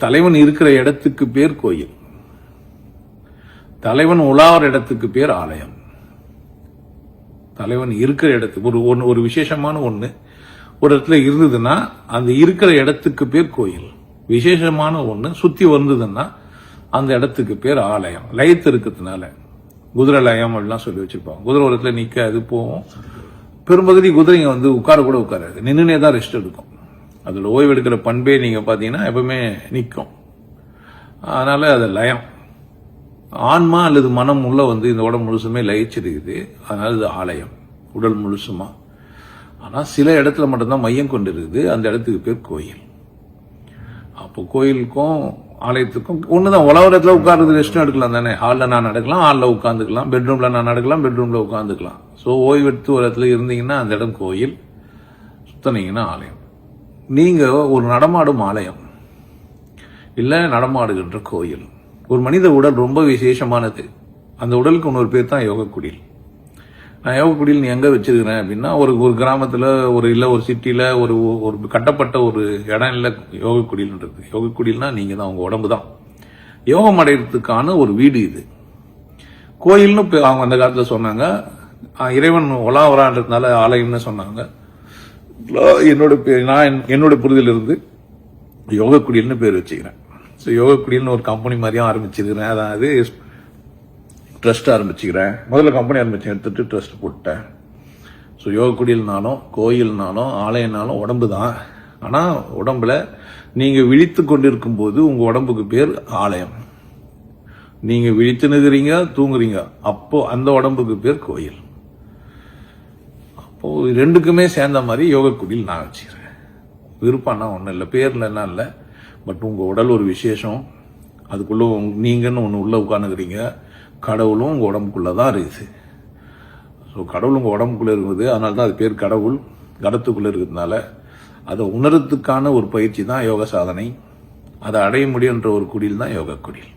தலைவன் இருக்கிற இடத்துக்கு பேர் கோயில், தலைவன் உலாவற இடத்துக்கு பேர் ஆலயம். தலைவன் இருக்கிற இடத்துக்கு ஒரு விசேஷமான ஒண்ணு ஒரு இடத்துல இருந்ததுன்னா அந்த இருக்கிற இடத்துக்கு பேர் கோயில். விசேஷமான ஒண்ணு சுத்தி வந்ததுன்னா அந்த இடத்துக்கு பேர் ஆலயம். லயத்து இருக்கிறதுனால குதிரை லயம் அப்படிலாம் சொல்லி வச்சிருப்பாங்க. குதிரை ஒரு இடத்துல நிக்காது போவோம். பெரும்பகுதி குதிரைங்க உட்கார கூட உட்காராது, நின்றுனே தான் ரெஸ்ட் எடுக்கும். அதோட ஓய்வு எடுக்கிற பண்பே நீங்க பாத்தீங்கன்னா எப்பவுமே நிற்கும். அதனால அது லயம். ஆன்மா அல்லது மனம் உள்ள இந்த உடம்பு முழுசுமே லயிச்சிருக்குது. அதனால இது ஆலயம், உடல் முழுசுமா. ஆனா சில இடத்துல மட்டும்தான் மையம் கொண்டு இருக்குது, அந்த இடத்துக்கு பேர் கோயில். அப்போ கோயிலுக்கும் ஆலயத்துக்கும் ஒண்ணுதான். உலகத்துல உட்கார்றது ரெஸ்டும் எடுக்கலாம் தானே. ஹாலில் நான் நடக்கலாம், ஹாலில் உட்காந்துக்கலாம். பெட்ரூம்ல நான் நடக்கலாம், பெட்ரூம்ல உட்காந்துக்கலாம். ஸோ ஓய்வு எடுத்து ஒரு இடத்துல இருந்தீங்கன்னா அந்த இடம் கோயில், சுத்தனீங்கன்னா ஆலயம். நீங்க ஒரு நடமாடும் ஆலயம் இல்ல நடமாடுகின்ற கோயில். ஒரு மனித உடல் ரொம்ப விசேஷமானது. அந்த உடலுக்கு இன்னொரு பேர் தான் யோக குடில். நான் யோக குடில் நீ எங்க வச்சிருக்கிறேன் அப்படின்னா ஒரு கிராமத்துல ஒரு சிட்டில ஒரு கட்டப்பட்ட ஒரு இடம் இல்ல யோக குடில்ன்றது. யோக குடில்னா நீங்க தான், உங்க உடம்பு தான். யோகம் அடைகிறதுக்கான ஒரு வீடு இது. கோயில்னு அவங்க அந்த காலத்துல சொன்னாங்க. இறைவன் ஒலாவரான்றதுனால ஆலயம்னு சொன்னாங்க. என்னோட புரிதல் இருந்து யோக குடில்னு பேர் வச்சுக்கிறேன். யோக குடில்னு ஒரு கம்பெனி மாதிரியும் ஆரம்பிச்சிருக்கிறேன். அதாவது ட்ரஸ்ட் ஆரம்பிச்சுக்கிறேன். முதல்ல கம்பெனி ஆரம்பிச்சு எடுத்துட்டு ட்ரஸ்ட் போட்டேன். யோக குடில்னாலும் கோயில்னாலும் ஆலயம்னாலும் உடம்பு தான். ஆனா உடம்புல நீங்க விழித்து கொண்டிருக்கும் போது உங்க உடம்புக்கு பேர் ஆலயம். நீங்க விழித்து நிற்கிறீங்க, தூங்குறீங்க, அப்போ அந்த உடம்புக்கு பேர் கோயில். அப்போ ரெண்டுக்குமே சேர்ந்த மாதிரி யோக குடில் நான் வச்சுக்கிறேன். விருப்பம்னா ஒன்றும் இல்லை, பேர்ல என்ன இல்லை. பட் உங்க உடல் ஒரு விசேஷம். அதுக்குள்ள நீங்கன்னு ஒன்று உள்ள உட்காந்துக்கிறீங்க. கடவுளும் உங்க உடம்புக்குள்ளதான் இருக்குது. கடவுள் உங்க உடம்புக்குள்ள இருக்குது. அதனால தான் அது பேர் கடவுள். கடத்துக்குள்ள இருக்கிறதுனால அதை உணர்றதுக்கான ஒரு பயிற்சி தான் யோக சாதனை. அதை அடைய முடியுன்ற ஒரு குடில் தான் யோக குடில்.